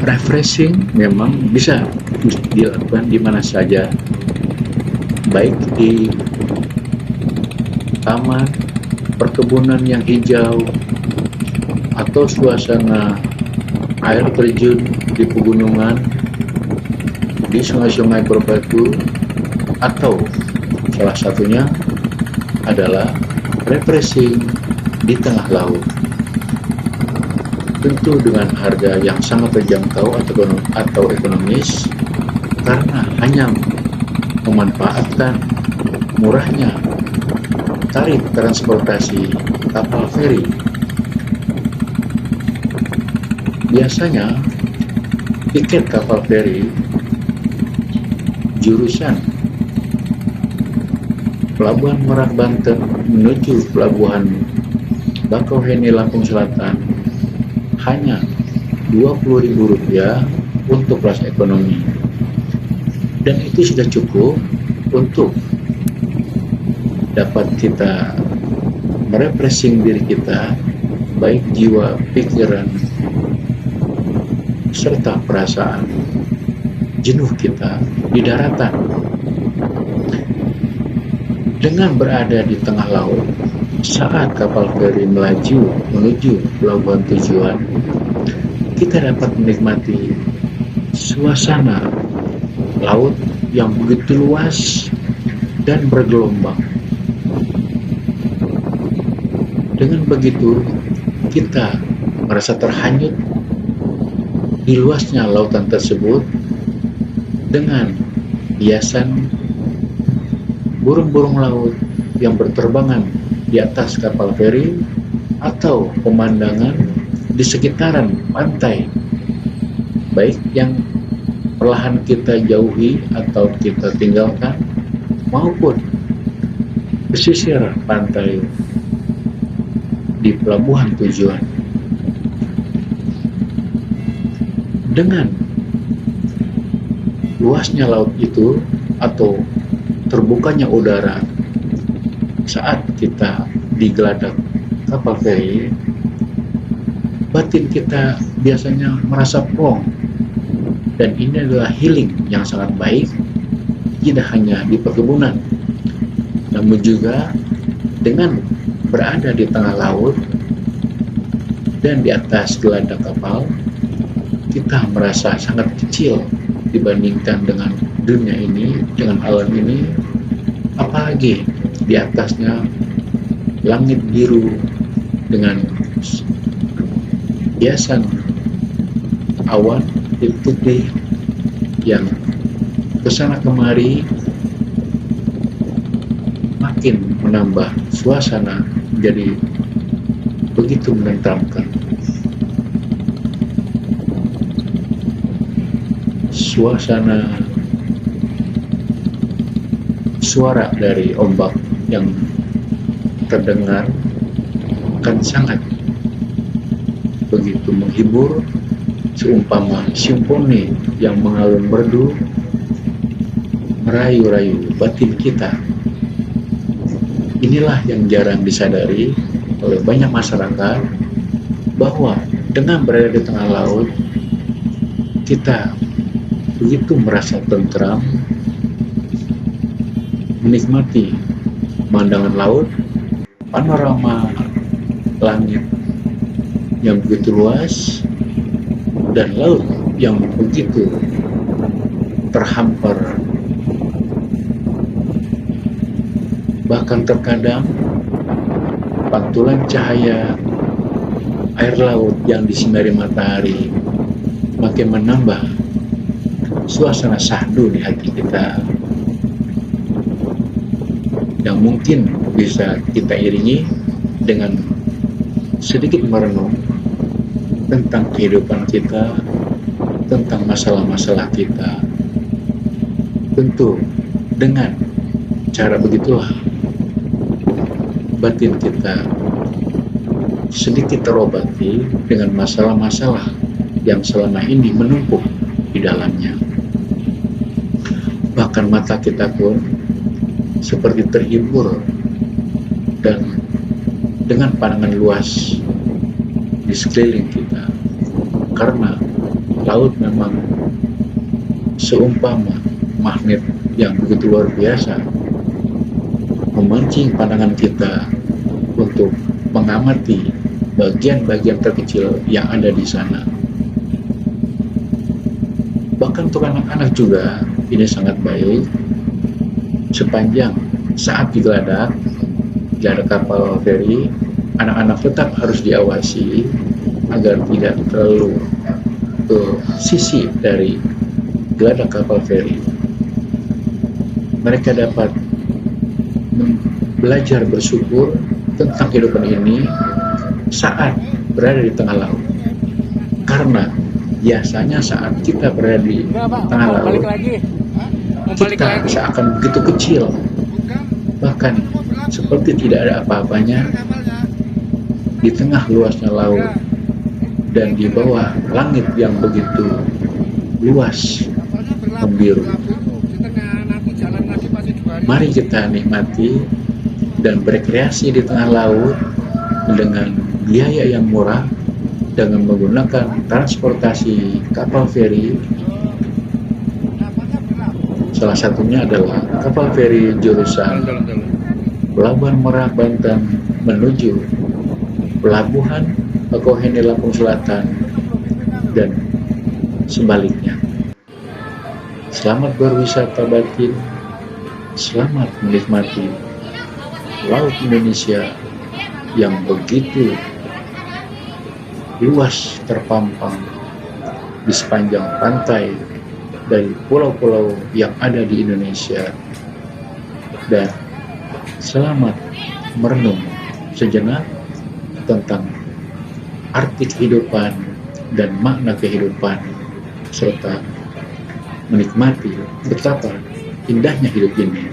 Refreshing memang bisa dilakukan di mana saja, baik di taman, perkebunan yang hijau, atau suasana air terjun di pegunungan, di sungai-sungai berbatu, atau salah satunya adalah refreshing di tengah laut. Tentu dengan harga yang sangat terjangkau atau ekonomis, karena hanya memanfaatkan murahnya tarif transportasi kapal feri. Biasanya tiket kapal feri jurusan Pelabuhan Merak Banten menuju Pelabuhan Bakauheni Lampung Selatan hanya Rp20.000 untuk kelas ekonomi, dan itu sudah cukup untuk dapat kita merefreshing diri kita, baik jiwa, pikiran, serta perasaan jenuh kita di daratan. Dengan berada di tengah laut, saat kapal feri melaju menuju pelabuhan tujuan, kita dapat menikmati suasana laut yang begitu luas dan bergelombang. Dengan begitu, kita merasa terhanyut di luasnya lautan tersebut dengan hiasan burung-burung laut yang berterbangan di atas kapal feri atau pemandangan di sekitaran pantai, baik yang perlahan kita jauhi atau kita tinggalkan, maupun pesisir pantai di pelabuhan tujuan. Dengan luasnya laut itu atau terbukanya udara saat kita digeladak kapal feri, batin kita biasanya merasa plong, dan ini adalah healing yang sangat baik, tidak hanya di perkebunan, namun juga dengan berada di tengah laut dan di atas geladak kapal, kita merasa sangat kecil dibandingkan dengan dunia ini, dengan alam ini, apalagi di atasnya langit biru dengan hiasan awan putih yang kesana kemari makin menambah suasana jadi begitu menenteramkan. Suasana suara dari ombak yang terdengar akan sangat begitu menghibur, seumpama simfoni yang mengalun merdu merayu-rayu batin kita. Inilah yang jarang disadari oleh banyak masyarakat, bahwa dengan berada di tengah laut kita begitu merasa tentram, menikmati pemandangan laut, panorama langit yang begitu luas, dan laut yang begitu terhampar. Bahkan terkadang pantulan cahaya air laut yang disinari matahari makin menambah suasana syahdu di hati kita, yang mungkin bisa kita iringi dengan sedikit merenung tentang kehidupan kita, tentang masalah-masalah kita. Tentu dengan cara begitulah batin kita sedikit terobati dengan masalah-masalah yang selama ini menumpuk di dalamnya. Bahkan mata kita pun seperti terhibur dan dengan pandangan luas di sekeliling kita, karena laut memang seumpama magnet yang begitu luar biasa, memancing pandangan kita untuk mengamati bagian-bagian terkecil yang ada di sana. Bahkan untuk anak-anak juga ini sangat baik. Sepanjang saat digeladak kapal feri, anak-anak tetap harus diawasi agar tidak terlalu ke sisi dari geladak kapal feri. Mereka dapat belajar bersyukur tentang kehidupan ini saat berada di tengah laut. Karena biasanya saat kita berada di tengah laut, kita seakan begitu kecil, bahkan seperti tidak ada apa-apanya di tengah luasnya laut dan di bawah langit yang begitu luas membiru. Mari kita nikmati dan berkreasi di tengah laut dengan biaya yang murah dengan menggunakan transportasi kapal feri. Salah satunya adalah kapal feri jurusan Pelabuhan Merak, Banten menuju Pelabuhan Bakauheni, Lampung Selatan, dan sebaliknya. Selamat berwisata batin, selamat menikmati Laut Indonesia yang begitu luas terpampang di sepanjang pantai dari pulau-pulau yang ada di Indonesia. Dan selamat merenung sejenak tentang arti kehidupan dan makna kehidupan, serta menikmati betapa indahnya hidup ini.